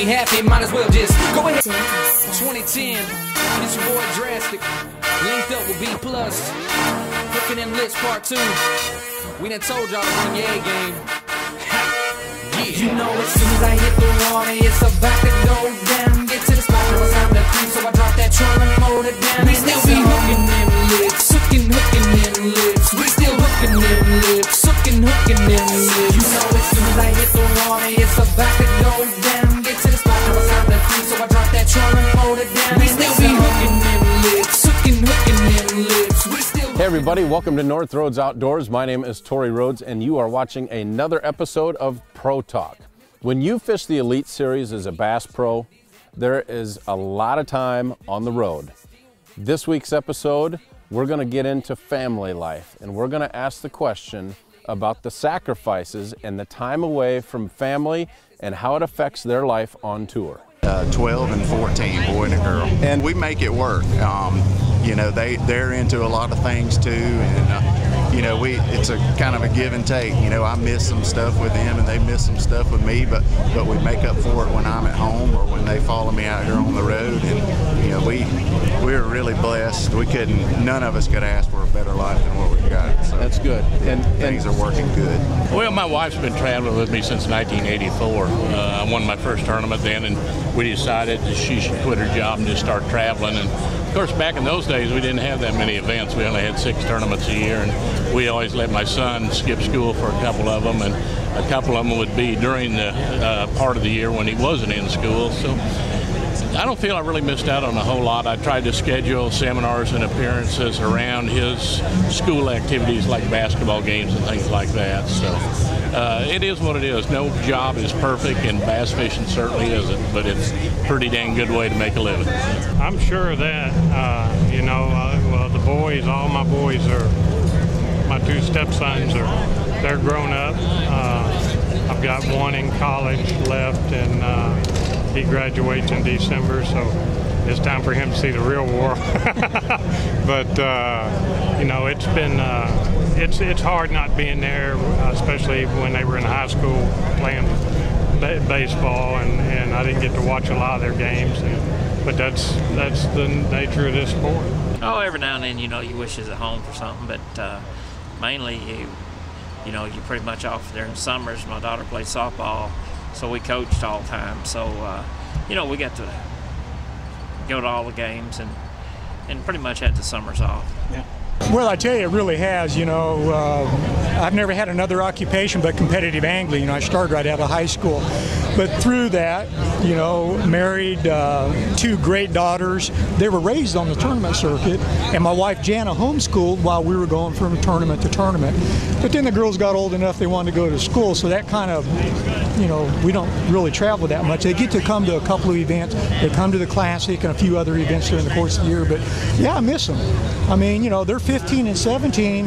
happy, might as well just go ahead. 2010, it's your boy Drastic, linked up with B+, Hooking Them Lips Part 2. We done told y'all to bring your A game. Yeah. You know as soon as I hit the water, it's about to go down. Get to the spot, now it's time to creep, so I drop that trailer and mold it down. We still be hooking them lips, hooking them lips. We still hooking them lips, hooking them lips. You know as soon as I hit the water, it's about to go down. Get to the spot, now it's time to creep, so I drop that trailer and mold it down. We still be hooking them lips, hooking them lips. We still. Hey everybody, welcome to North Rhodes Outdoors. My name is Tory Rhodes and you are watching another episode of Pro Talk. When you fish the Elite Series as a Bass Pro, there is a lot of time on the road. This week's episode, we're going to get into family life and we're going to ask the question about the sacrifices and the time away from family and how it affects their life on tour. 12 and 14, boy and a girl. And we make it work. You know, they're into a lot of things too, and you know, it's a kind of a give and take. You know, I miss some stuff with them and they miss some stuff with me, but we make up for it when I'm at home or when they follow me out here on the road. And you know, we're really blessed. None of us could ask for a better life than what we've got. So that's good. And things are working good. Well, my wife's been traveling with me since 1984. I won my first tournament then, and we decided that she should quit her job and just start traveling. And of course, back in those days, we didn't have that many events. We only had 6 tournaments a year, and we always let my son skip school for a couple of them, and a couple of them would be during the part of the year when he wasn't in school. So I don't feel I really missed out on a whole lot. I tried to schedule seminars and appearances around his school activities like basketball games and things like that. So it is what it is. No job is perfect, and bass fishing certainly isn't, but it's a pretty dang good way to make a living. I'm sure of that. You know, well, the boys, all my boys my 2 stepsons they're grown up. I've got one in college left, and he graduates in December, so it's time for him to see the real world. But you know, it's been it's hard not being there, especially when they were in high school playing baseball, and I didn't get to watch a lot of their games. But that's the nature of this sport. Oh, every now and then, you know, you wish you was at home for something, but mainly you know, you're pretty much off during summers. My daughter played softball, so we coached all the time. So, you know, we got to go to all the games and pretty much had the summers off. Yeah. Well, I tell you, it really has. You know, I've never had another occupation but competitive angling. You know, I started right out of high school. But through that, you know, married 2 great daughters. They were raised on the tournament circuit, and my wife Jana homeschooled while we were going from tournament to tournament. But then the girls got old enough they wanted to go to school, so that kind of, you know, we don't really travel that much. They get to come to a couple of events. They come to the Classic and a few other events during the course of the year. But yeah, I miss them. I mean, you know, they're 15 and 17,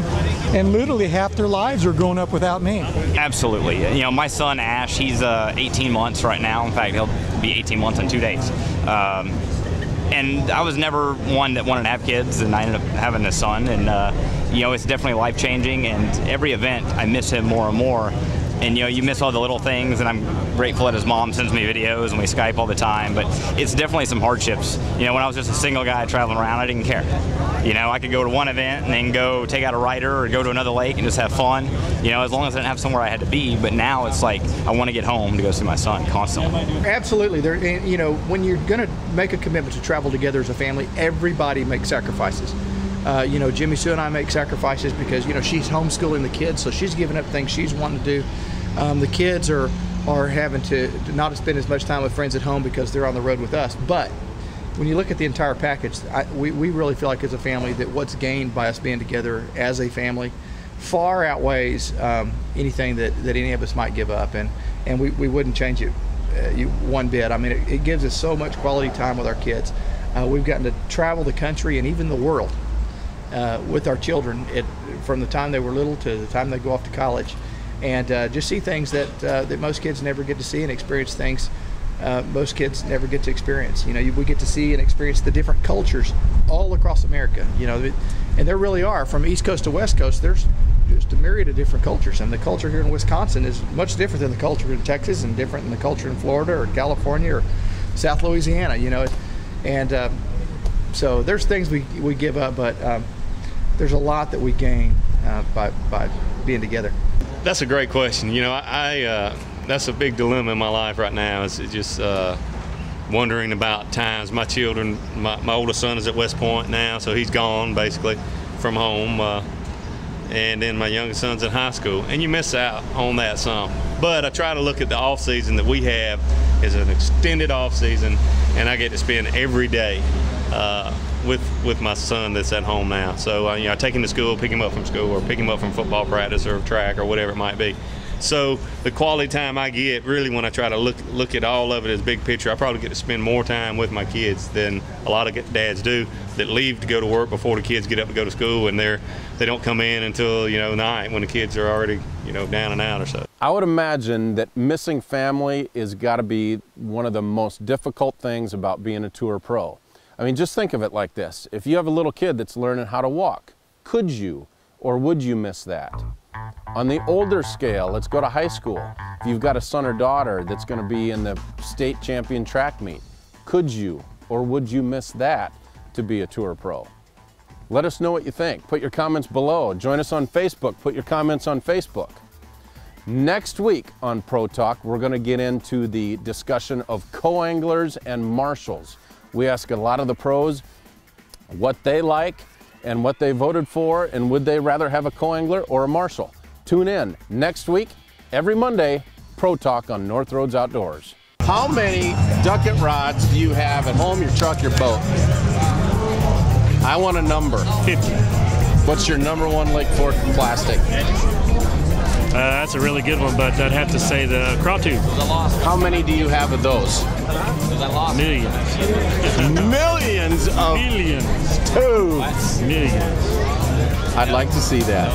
and literally half their lives are growing up without me. Absolutely. You know, my son Ash, he's 18 months right now. In fact, he'll be 18 months in 2 days. And I was never one that wanted to have kids, and I ended up having a son. And, you know, it's definitely life-changing, and every event I miss him more and more. And, you know, you miss all the little things, and I'm grateful that his mom sends me videos and we Skype all the time, but it's definitely some hardships. You know, when I was just a single guy traveling around, I didn't care. You know, I could go to one event and then go take out a rider or go to another lake and just have fun, you know, as long as I didn't have somewhere I had to be. But now it's like I want to get home to go see my son constantly. Absolutely. You know, when you're going to make a commitment to travel together as a family, everybody makes sacrifices. You know, Jimmy Sue and I make sacrifices because, you know, she's homeschooling the kids, so she's giving up things she's wanting to do. The kids are having to not spend as much time with friends at home because they're on the road with us. But when you look at the entire package, we really feel like as a family that what's gained by us being together as a family far outweighs anything that any of us might give up, and we wouldn't change it one bit. I mean, it gives us so much quality time with our kids. We've gotten to travel the country and even the world with our children from the time they were little to the time they go off to college, and just see things that most kids never get to see, and experience things most kids never get to experience. You know, we get to see and experience the different cultures all across America. You know, and there really are, from East Coast to West Coast, there's just a myriad of different cultures, and the culture here in Wisconsin is much different than the culture in Texas, and different than the culture in Florida or California or South Louisiana, you know. And so there's things we give up, but there's a lot that we gain by being together. That's a great question. You know, that's a big dilemma in my life right now, is just wondering about times. My children, my oldest son is at West Point now, so he's gone basically from home, and then my youngest son's in high school, and you miss out on that some. But I try to look at the off season that we have as an extended off season, and I get to spend every day with my son that's at home now. So you know, I take him to school, pick him up from school, or pick him up from football practice or track or whatever it might be. So the quality time I get, really, when I try to look at all of it as big picture, I probably get to spend more time with my kids than a lot of dads do that leave to go to work before the kids get up to go to school, and they don't come in until, you know, night when the kids are already, you know, down and out or so. I would imagine that missing family is got to be one of the most difficult things about being a tour pro. I mean, just think of it like this. If you have a little kid that's learning how to walk, could you or would you miss that? On the older scale, let's go to high school. If you've got a son or daughter that's going to be in the state champion track meet, could you or would you miss that to be a tour pro? Let us know what you think. Put your comments below. Join us on Facebook. Put your comments on Facebook. Next week on Pro Talk, we're going to get into the discussion of co-anglers and marshals. We ask a lot of the pros what they like and what they voted for, and would they rather have a co-angler or a marshal. Tune in next week, every Monday, Pro Talk on North Roads Outdoors. How many Duckett rods do you have at home, your truck, your boat? I want a number. 50. What's your #1 Lake Fork plastic? That's a really good one, but I'd have to say the craw tube. How many do you have of those? Millions. Millions of Millions. tubes. Millions. I'd like to see that.